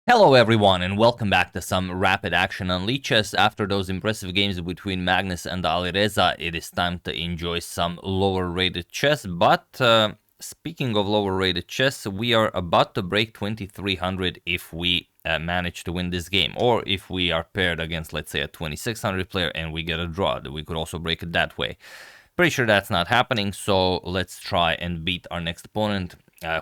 Hello everyone and welcome back to some rapid action on Lichess. After those impressive games between Magnus and Alireza, it is time to enjoy some lower rated chess. But speaking of lower rated chess, we are about to break 2300 if we manage to win this game, or if we are paired against, let's say, a 2600 player and we get a draw. We could also break it that way. Pretty sure that's not happening, so let's try and beat our next opponent,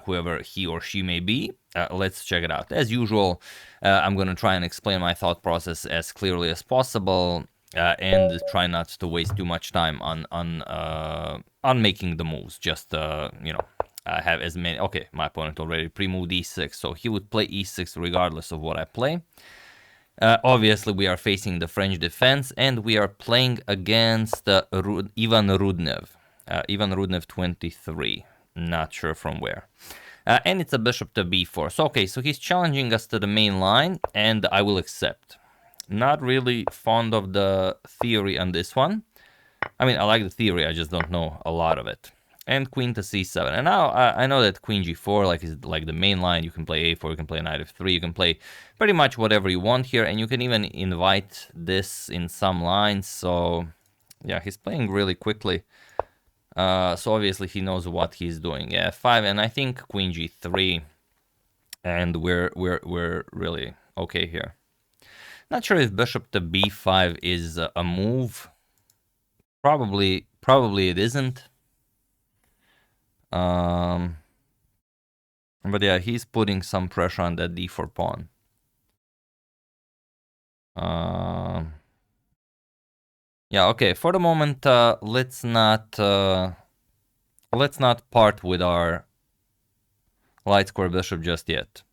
whoever he or she may be. Let's check it out. As usual, I'm going to try and explain my thought process as clearly as possible, and try not to waste too much time on making the moves. Just have as many. Okay, my opponent already pre-moved e6, so he would play e6 regardless of what I play. Obviously, we are facing the French defense, and we are playing against Ivan Rudnev. Ivan Rudnev 23. Not sure from where. And it's a bishop to b4. So, okay, so he's challenging us to the main line, and I will accept. Not really fond of the theory on this one. I mean, I like the theory, I just don't know a lot of it. And queen to c7. And now I know that queen g4 is like the main line. You can play a4, you can play knight f3, you can play pretty much whatever you want here, and you can even invite this in some lines. So yeah, he's playing really quickly. So obviously he knows what he's doing. Yeah, f5, and I think queen g3, and we're really okay here. Not sure if bishop to b5 is a move. Probably it isn't. But yeah, he's putting some pressure on that d4 pawn. Yeah, okay. For the moment, let's not part with our light square bishop just yet.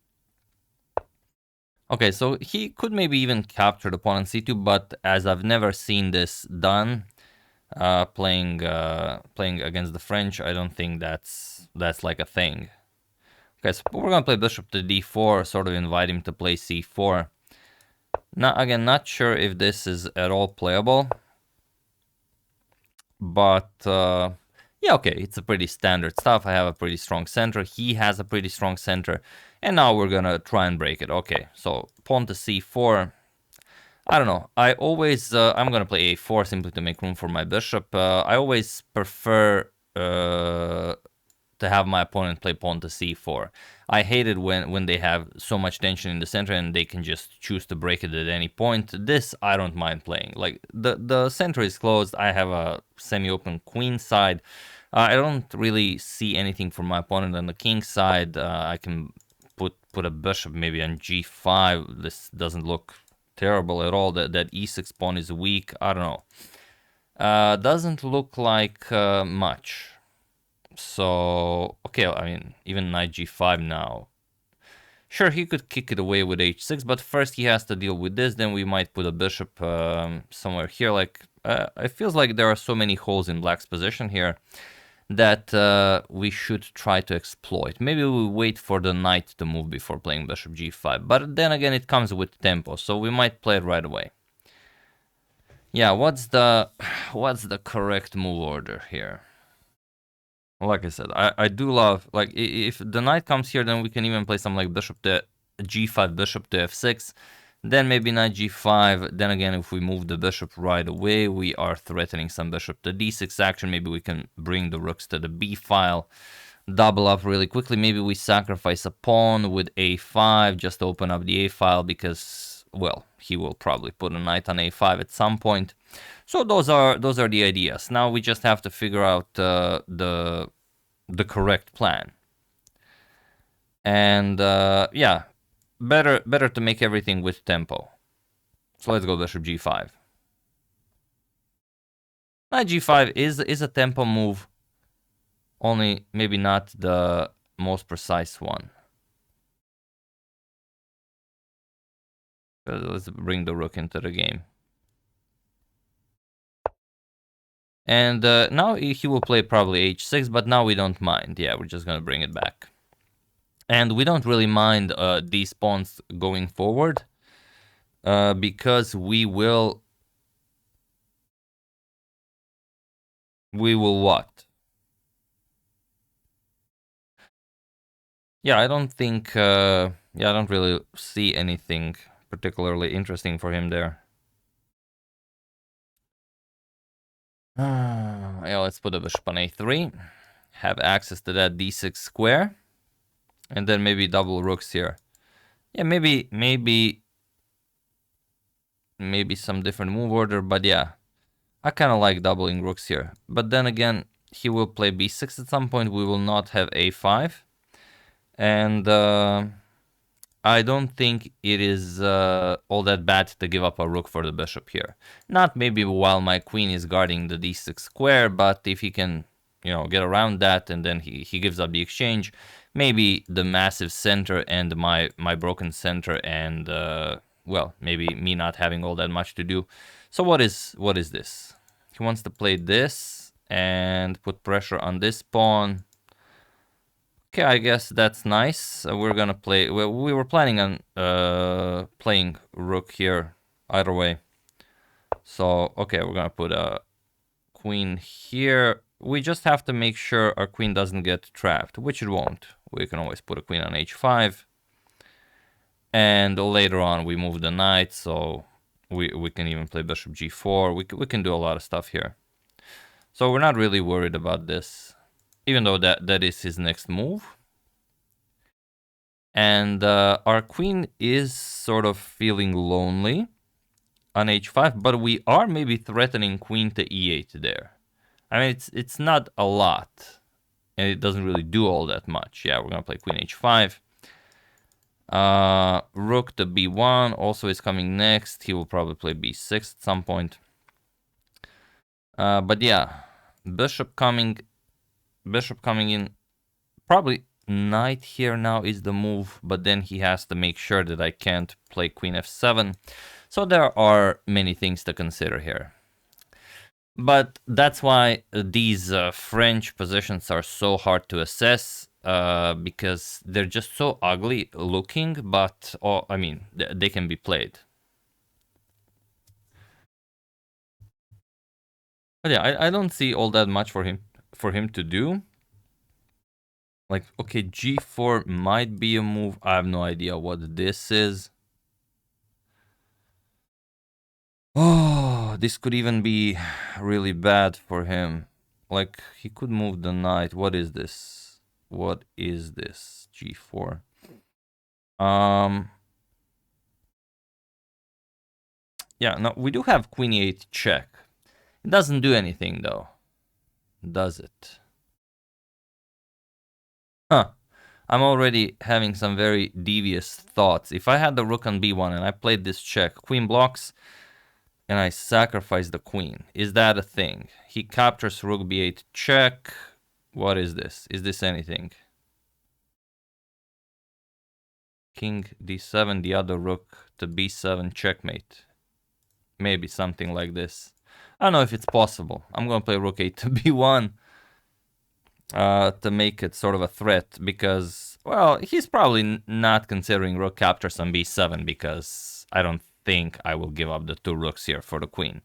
Okay, so he could maybe even capture the pawn on c2, but as I've never seen this done, playing against the French, I don't think that's like a thing. Okay, so we're gonna play bishop to d4, sort of invite him to play c4. Now, again, not sure if this is at all playable, but yeah, okay, it's a pretty standard stuff. I have a pretty strong center. He has a pretty strong center, and now we're gonna try and break it. Okay, so pawn to c4. I don't know. I always I'm gonna play a4 simply to make room for my bishop. I always prefer to have my opponent play pawn to c4. I hate it when they have so much tension in the center and they can just choose to break it at any point. This I don't mind playing. Like the center is closed. I have a semi-open queen side. I don't really see anything for my opponent on the king side. I can put a bishop maybe on g5. This doesn't look terrible at all. That e6 pawn is weak. I don't know. Doesn't look like much. So, okay, I mean, even knight g5 now. Sure, he could kick it away with h6, but first he has to deal with this. Then we might put a bishop somewhere here. Like, it feels like there are so many holes in black's position here that we should try to exploit. Maybe we wait for the knight to move before playing bishop g5. But then again, it comes with tempo, so we might play it right away. Yeah, what's the correct move order here? Like I said, I do love, like, if the knight comes here, then we can even play something like bishop to g5, bishop to f6, then maybe knight g5. Then again, if we move the bishop right away, we are threatening some bishop to d6 action. Maybe we can bring the rooks to the b file, double up really quickly. Maybe we sacrifice a pawn with a5 just to open up the a file, because, well, he will probably put a knight on a5 at some point. So those are the ideas. Now we just have to figure out the correct plan. And yeah, better to make everything with tempo. So let's go bishop g5. Knight g5 is a tempo move, only maybe not the most precise one. Let's bring the rook into the game. And now he will play probably h6, but now we don't mind. Yeah, we're just gonna bring it back. And we don't really mind these pawns going forward, because we will what? Yeah, I don't think Yeah, I don't really see anything particularly interesting for him there. Yeah, let's put a bishop on a3. Have access to that d6 square. And then maybe double rooks here. Yeah, maybe some different move order, but yeah. I kind of like doubling rooks here. But then again, he will play b6 at some point. We will not have a5. And I don't think it is all that bad to give up a rook for the bishop here. Not maybe while my queen is guarding the d6 square, but if he can, you know, get around that and then he gives up the exchange, maybe the massive center and my broken center and, well, maybe me not having all that much to do. So what is this? He wants to play this and put pressure on this pawn. Okay, I guess that's nice. We're gonna play. Well, we were planning on playing rook here either way. So okay, we're gonna put a queen here. We just have to make sure our queen doesn't get trapped, which it won't. We can always put a queen on h5, and later on we move the knight, so we can even play bishop g4. We can do a lot of stuff here. So we're not really worried about this, even though that is his next move. And our queen is sort of feeling lonely on h5, but we are maybe threatening queen to e8 there. I mean, it's not a lot, and it doesn't really do all that much. Yeah, we're gonna play queen h5. Rook to b1 also is coming next. He will probably play b6 at some point. But yeah, bishop coming in. Probably knight here now is the move, but then he has to make sure that I can't play queen f7. So there are many things to consider here. But that's why these French positions are so hard to assess, because they're just so ugly looking, but I mean, they can be played. But yeah, I don't see all that much for him to do. Like, okay, g4 might be a move. I have no idea what this is. Oh, this could even be really bad for him. Like, he could move the knight. What is this? What is this? g4. Yeah, no, we do have queen e8 check. It doesn't do anything, though. Does it? Huh. I'm already having some very devious thoughts. If I had the rook on b1 and I played this check, queen blocks, and I sacrifice the queen. Is that a thing? He captures rook b8 check. What is this? Is this anything? King d7, the other rook to b7 checkmate. Maybe something like this. I don't know if it's possible. I'm gonna play rook 8 to b1 to make it sort of a threat, because, well, he's probably not considering rook captures on b7, because I don't think I will give up the two rooks here for the queen.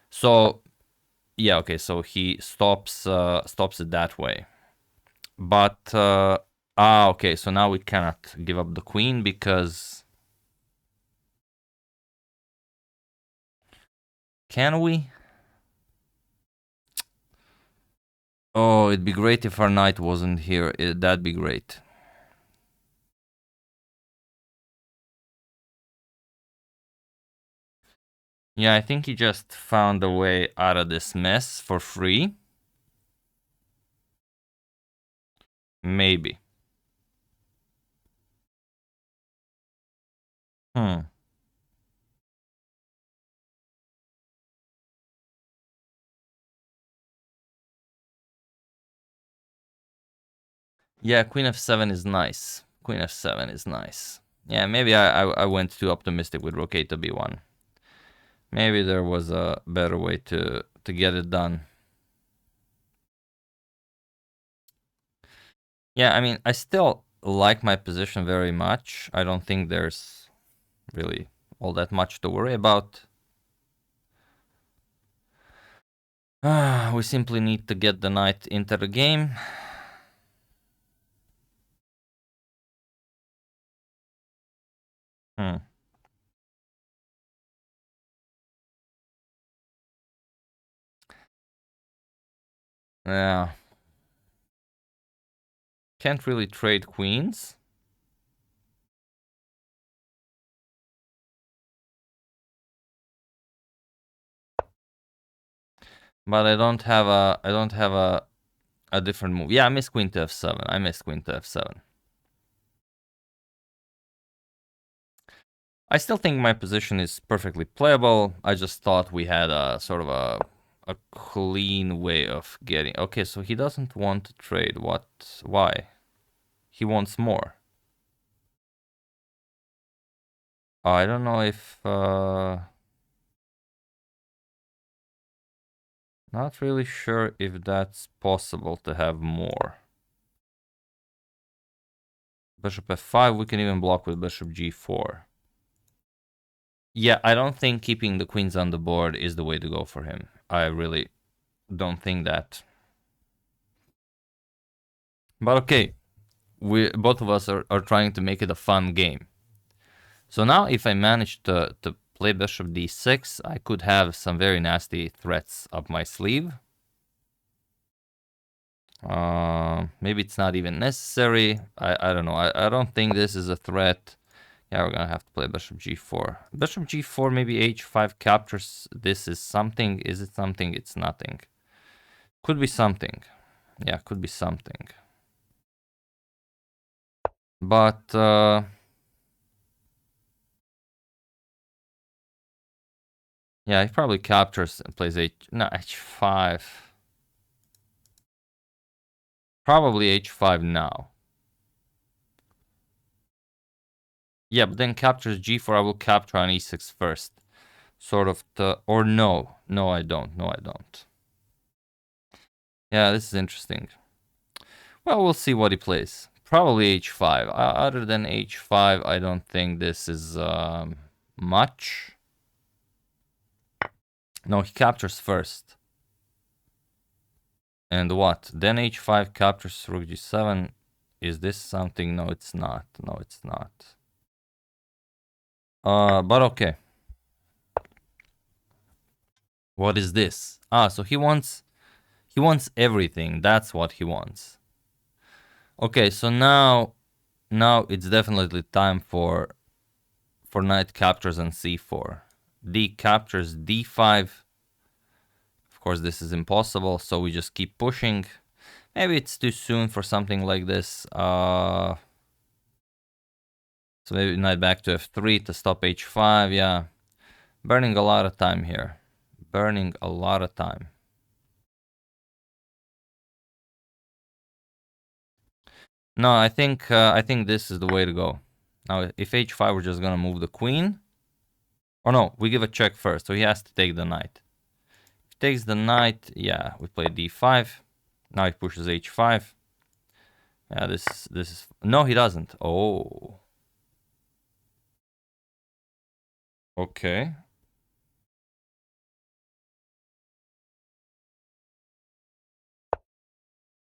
So yeah, okay, so he stops it that way. But okay, so now we cannot give up the queen because, can we? Oh, it'd be great if our knight wasn't here. That'd be great. Yeah, I think he just found a way out of this mess for free. Maybe. Yeah, queen f7 is nice. Queen f7 is nice. Yeah, maybe I went too optimistic with rook 8 to b1. Maybe there was a better way to get it done. Yeah, I mean, I still like my position very much. I don't think there's really all that much to worry about. We simply need to get the knight into the game. Yeah. Can't really trade queens. But I don't have a different move. Yeah, I missed queen to f7. I missed queen to f7. I still think my position is perfectly playable. I just thought we had a sort of a clean way of getting... Okay, so he doesn't want to trade. What? Why? He wants more. I don't know if... Not really sure if that's possible to have more. Bishop f5, we can even block with bishop g4. Yeah, I don't think keeping the queens on the board is the way to go for him. I really don't think that. But okay, both of us are trying to make it a fun game. So now if I manage to play bishop d6, I could have some very nasty threats up my sleeve. Maybe it's not even necessary. I don't know. I don't think this is a threat. Yeah, we're gonna have to play bishop g4. Bishop g4, maybe h5 captures. This is something. Is it something? It's nothing. Could be something. Yeah, could be something. But yeah, he probably captures and plays h5. Probably h5 now. Yeah, but then captures g4. I will capture on e6 first. Sort of or no. No, I don't. No, I don't. Yeah, this is interesting. Well, we'll see what he plays. Probably h5. Other than h5, I don't think this is much. No, he captures first. And what? Then h5 captures rook g7. Is this something? No, it's not. No, it's not. But okay. What is this? Ah, so he wants everything. That's what he wants. Okay, so now it's definitely time for knight captures on c4. D captures d5. Of course, this is impossible, so we just keep pushing. Maybe it's too soon for something like this. So maybe knight back to f3 to stop h5. Yeah, burning a lot of time here. Burning a lot of time. No, I think this is the way to go. Now, if h5, we're just gonna move the queen. Or no, we give a check first, so he has to take the knight. If he takes the knight, yeah, we play d5. Now he pushes h5. Yeah, this is... No, he doesn't. Oh. Okay.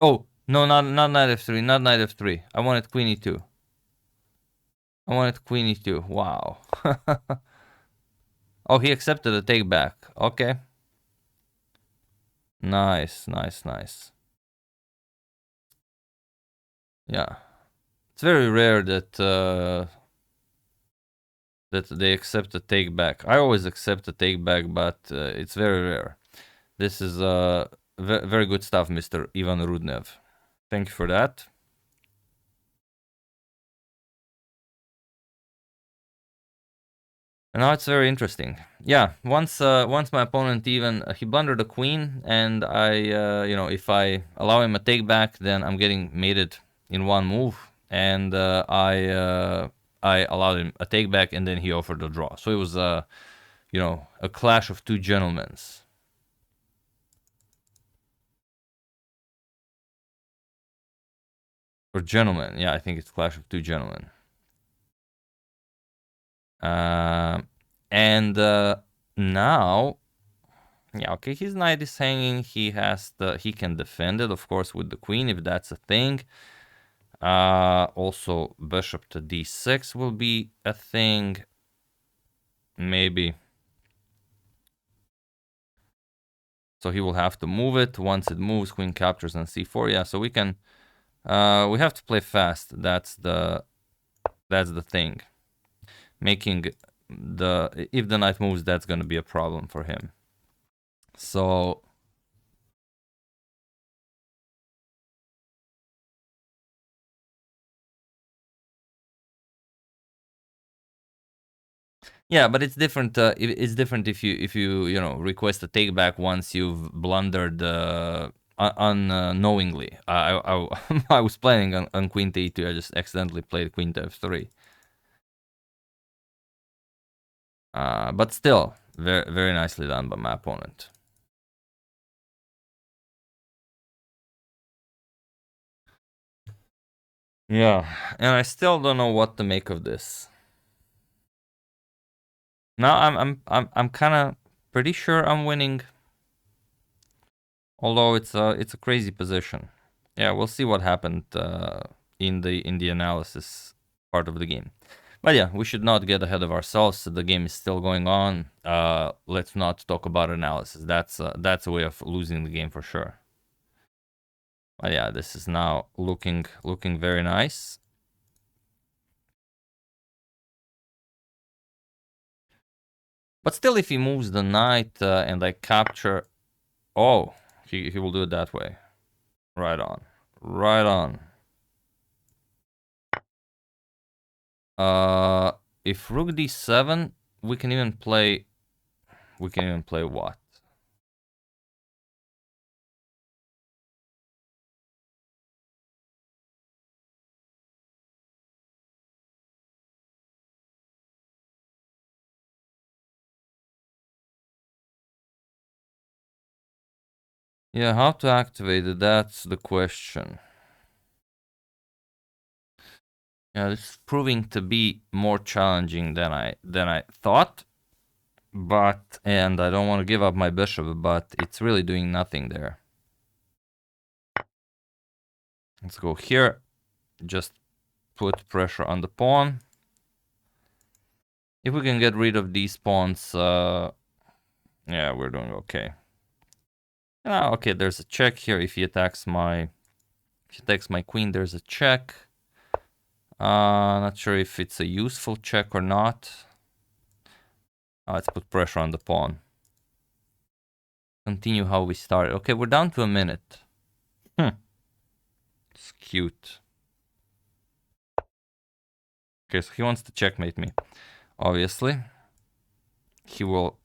Oh, no, not knight f3, not knight f3. I wanted queen e2. I wanted queen e2. Wow. Oh, he accepted the take back. Okay. Nice, nice, nice. Yeah. It's very rare that that they accept a take back. I always accept a take back, but it's very rare. This is very good stuff, Mr. Ivan Rudnev. Thank you for that. And now it's very interesting. Yeah, once my opponent even he blundered a queen, and I if I allow him a take back, then I'm getting mated in one move, and I allowed him a take back, and then he offered a draw. So it was a clash of two gentlemen. Or gentlemen, yeah, I think it's clash of two gentlemen. And now, yeah, okay, his knight is hanging. He can defend it, of course, with the queen if that's a thing. Also, bishop to d6 will be a thing. Maybe. So he will have to move it. Once it moves, queen captures on c4. Yeah, so we can... we have to play fast. That's the thing. Making the... If the knight moves, that's going to be a problem for him. So... Yeah, but it's different. It's different if you request a take back once you've blundered unknowingly. I was planning on queen to e2. I just accidentally played queen to f3. But still, very very nicely done by my opponent. Yeah, and I still don't know what to make of this. Now I'm kind of pretty sure I'm winning. Although it's a crazy position. Yeah, we'll see what happened in the analysis part of the game. But yeah, we should not get ahead of ourselves. The game is still going on. Let's not talk about analysis. That's a way of losing the game for sure. But yeah, this is now looking very nice. But still, if he moves the knight and I capture... Oh, he will do it that way. Right on. Right on. If rook d7, we can even play... We can even play what? Yeah, how to activate it, that's the question. Yeah, this is proving to be more challenging than I thought. But, and I don't want to give up my bishop, but it's really doing nothing there. Let's go here. Just put pressure on the pawn. If we can get rid of these pawns, yeah, we're doing okay. Okay, there's a check here. If he attacks my queen, there's a check. Not sure if it's a useful check or not. Let's put pressure on the pawn. Continue how we started. Okay, we're down to a minute. It's cute. Okay, so he wants to checkmate me. Obviously. He will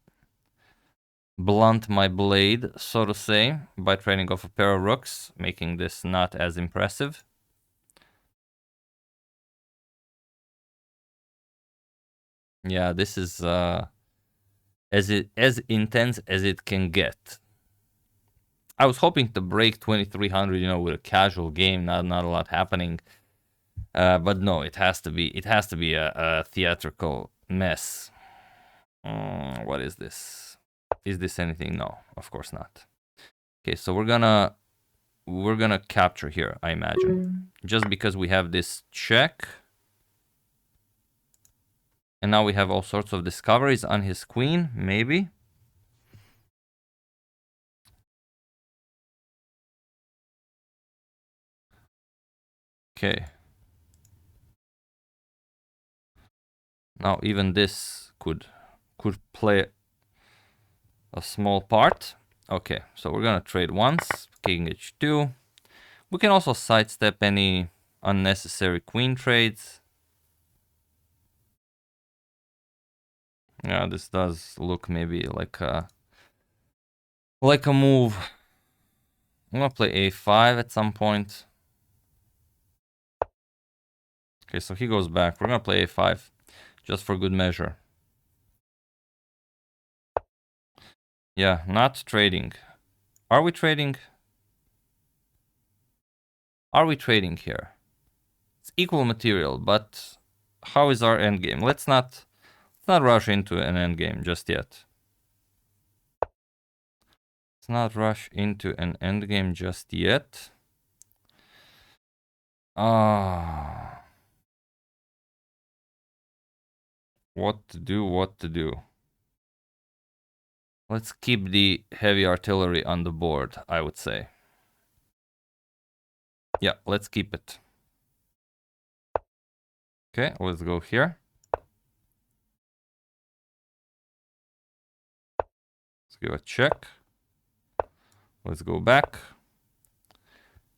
blunt my blade, so to say, by trading off a pair of rooks, making this not as impressive. Yeah, this is as intense as it can get. I was hoping to break 2300, with a casual game, not a lot happening. But no, it has to be a theatrical mess. What is this? Is this anything? No, of course not. Okay, so we're gonna capture here, I imagine, just because we have this check. And now we have all sorts of discoveries on his queen, maybe. Okay. Now even this could play a small part. Okay, so we're gonna trade once, king h2. We can also sidestep any unnecessary queen trades. Yeah, this does look maybe like a move. I'm gonna play a5 at some point. Okay, so he goes back. We're gonna play a5 just for good measure. Yeah, not trading. Are we trading? Are we trading here? It's equal material, but how is our endgame? Let's not rush into an endgame just yet. Let's not rush into an endgame just yet. Ah, what to do, what to do. Let's keep the heavy artillery on the board, I would say. Yeah, let's keep it. Okay, let's go here. Let's give a check. Let's go back.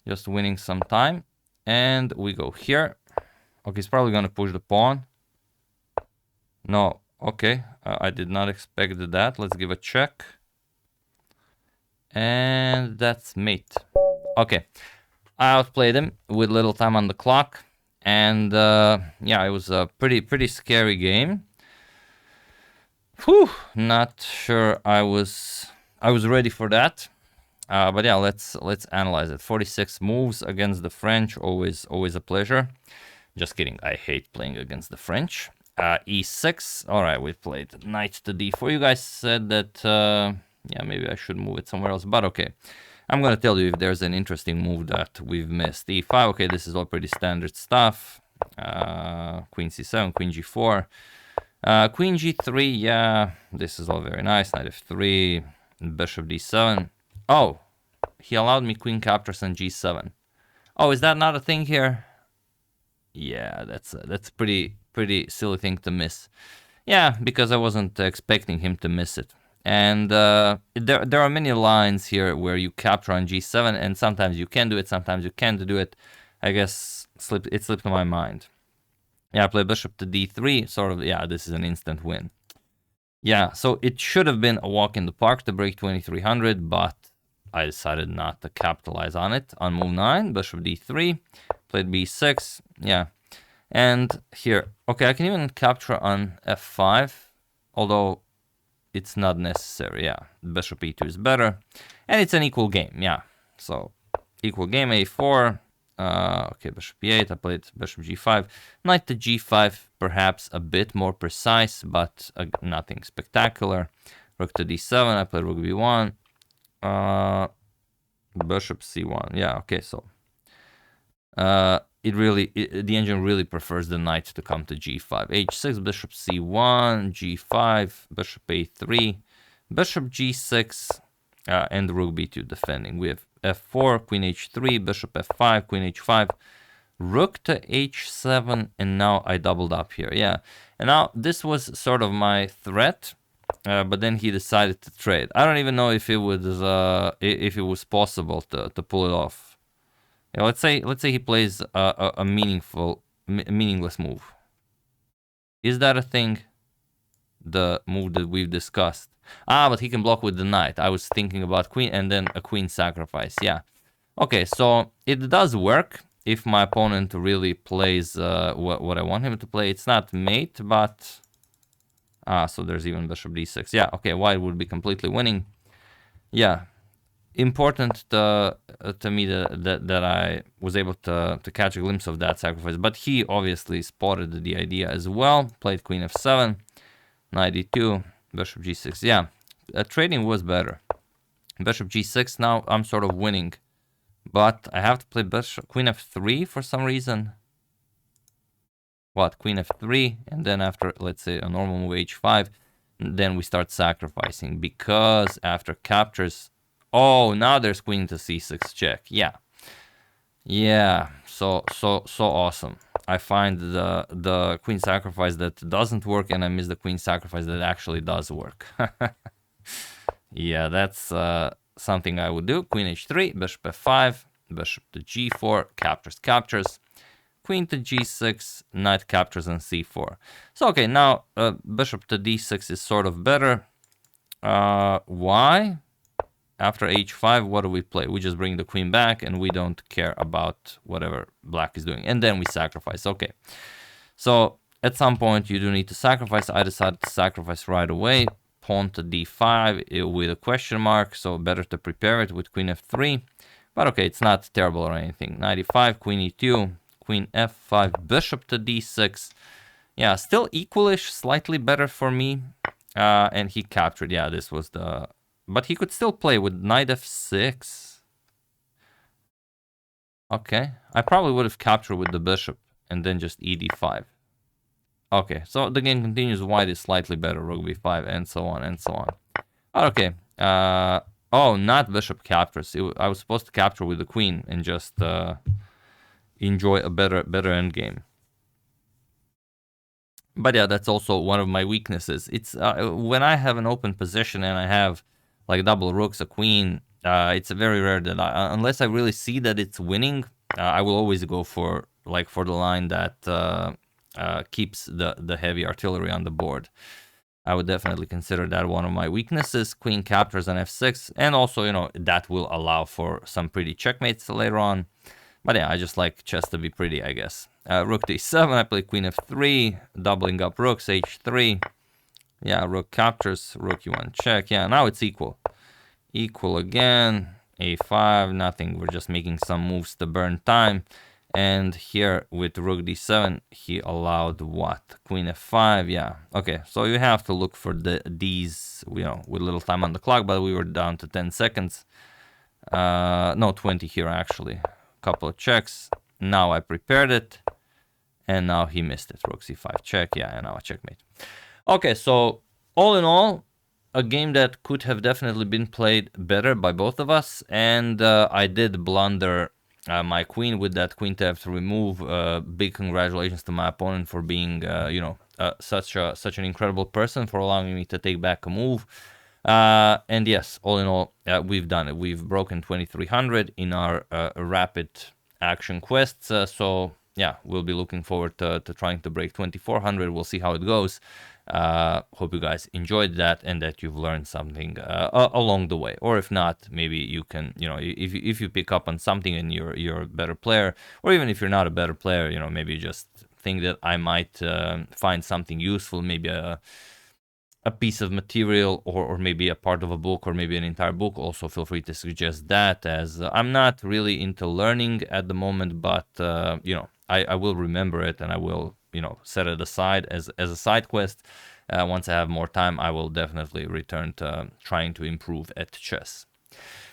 Just winning some time. And we go here. Okay, he's probably gonna push the pawn. No, okay. I did not expect that. Let's give a check. And that's mate. Okay. I outplayed him with little time on the clock. And yeah, it was a pretty scary game. Whew, not sure I was ready for that. But yeah, let's analyze it. 46 moves against the French, always a pleasure. Just kidding, I hate playing against the French. E6, all right, we played knight to d4. You guys said that, yeah, maybe I should move it somewhere else, but okay. I'm gonna tell you if there's an interesting move that we've missed. E5, okay, this is all pretty standard stuff. Queen c7, queen g4. Queen g3, yeah, this is all very nice. Knight f3, bishop d7. Oh, he allowed me queen captures on g7. Oh, is that not a thing here? Yeah, that's pretty silly thing to miss. Yeah, because I wasn't expecting him to miss it. And there are many lines here where you capture on g7, and sometimes you can do it, sometimes you can't do it. I guess it slipped my mind. Yeah, I play bishop to d3, sort of, yeah, this is an instant win. Yeah, so it should have been a walk in the park to break 2300, but I decided not to capitalize on it. On move 9, bishop d3, played b6, yeah. And here, okay, I can even capture on f5, although it's not necessary, yeah. Bishop e2 is better, and it's an equal game, yeah. So, equal game, a4, okay, bishop e8, I played bishop g5, knight to g5, perhaps a bit more precise, but nothing spectacular. Rook to d7, I played rook b1, bishop c1, yeah, okay, so the engine really prefers the knight to come to g5. h6, bishop c1, g5, bishop a3, bishop g6, and rook b2 defending. We have f4, queen h3, bishop f5, queen h5, rook to h7, and now I doubled up here. Yeah, and now this was sort of my threat, but then he decided to trade. I don't even know if it was possible to pull it off. Yeah, let's say he plays a meaningless move. Is that a thing? The move that we've discussed. Ah, but he can block with the knight. I was thinking about queen and then a queen sacrifice. Yeah. Okay, so it does work if my opponent really plays what I want him to play. It's not mate, but so there's even bishop d6. Yeah. Okay, white would be completely winning. Yeah. Important to me that I was able to catch a glimpse of that sacrifice, but he obviously spotted the idea as well. Played queen f7, knight e2, bishop g6. Yeah, trading was better. Bishop g6. Now I'm sort of winning, but I have to play queen f3 for some reason. What, queen f3, and then after, let's say, a normal move h5, then we start sacrificing because after captures. Oh, now there's queen to c6 check. Yeah. Yeah, so awesome. I find the queen sacrifice that doesn't work, and I miss the queen sacrifice that actually does work. Yeah, that's something I would do. Queen h3, bishop f5, bishop to g4, captures. Queen to g6, knight captures on c4. So, okay, now bishop to d6 is sort of better. Why? After h5, what do we play? We just bring the queen back, and we don't care about whatever black is doing. And then we sacrifice. Okay. So at some point, you do need to sacrifice. I decided to sacrifice right away. Pawn to d5 with a question mark. So better to prepare it with queen f3. But okay, it's not terrible or anything. Knight e5, queen e2, queen f5, bishop to d6. Yeah, still equalish, slightly better for me. And he captured. Yeah, this was the... But he could still play with knight f6. Okay, I probably would have captured with the bishop and then just ed5. Okay, so the game continues. White is slightly better, rook b5, and so on and so on. Okay. Oh, not bishop captures. I was supposed to capture with the queen and just enjoy a better endgame. But yeah, that's also one of my weaknesses. It's when I have an open position and I have like double rooks, a queen. It's very rare that unless I really see that it's winning, I will always go for the line that keeps the heavy artillery on the board. I would definitely consider that one of my weaknesses. Queen captures on f6, and also, you know, that will allow for some pretty checkmates later on. But yeah, I just like chess to be pretty, I guess. Rook d7, I play queen f3, doubling up rooks, h3. Yeah, rook captures, rook e1 check. Yeah, now it's equal. Equal again, a5, nothing. We're just making some moves to burn time. And here with rook d7, he allowed what? Queen f5, yeah. Okay, so you have to look for these, you know, with little time on the clock, but we were down to 10 seconds. No, 20 here, actually. Couple of checks. Now I prepared it. And now he missed it. Rook c5 check, yeah, and now a checkmate. Okay, so all in all, a game that could have definitely been played better by both of us. And I did blunder my queen with that queen to f3 move. Big congratulations to my opponent for being, you know, such an incredible person, for allowing me to take back a move. And yes, all in all, we've done it. We've broken 2300 in our rapid action quests. So yeah, we'll be looking forward to trying to break 2400. We'll see how it goes. Hope you guys enjoyed that and that you've learned something along the way. Or if not, maybe you can, you know, if you pick up on something and you're a better player, or even if you're not a better player, you know, maybe you just think that I might find something useful, maybe a piece of material, or maybe a part of a book, or maybe an entire book. Also feel free to suggest that, as I'm not really into learning at the moment, but you know, I will remember it, and I will, you know, set it aside as a side quest. Once I have more time, I will definitely return to trying to improve at chess.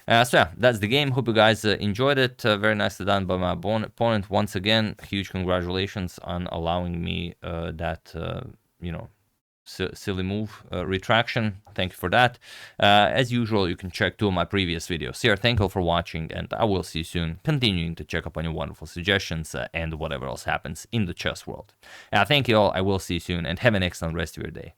So yeah, that's the game. Hope you guys enjoyed it. Very nicely done by my opponent. Once again, huge congratulations on allowing me that, you know, silly move, retraction. Thank you for that. As usual, you can check two of my previous videos here. Thank you all for watching, and I will see you soon, continuing to check up on your wonderful suggestions and whatever else happens in the chess world. Thank you all. I will see you soon, and have an excellent rest of your day.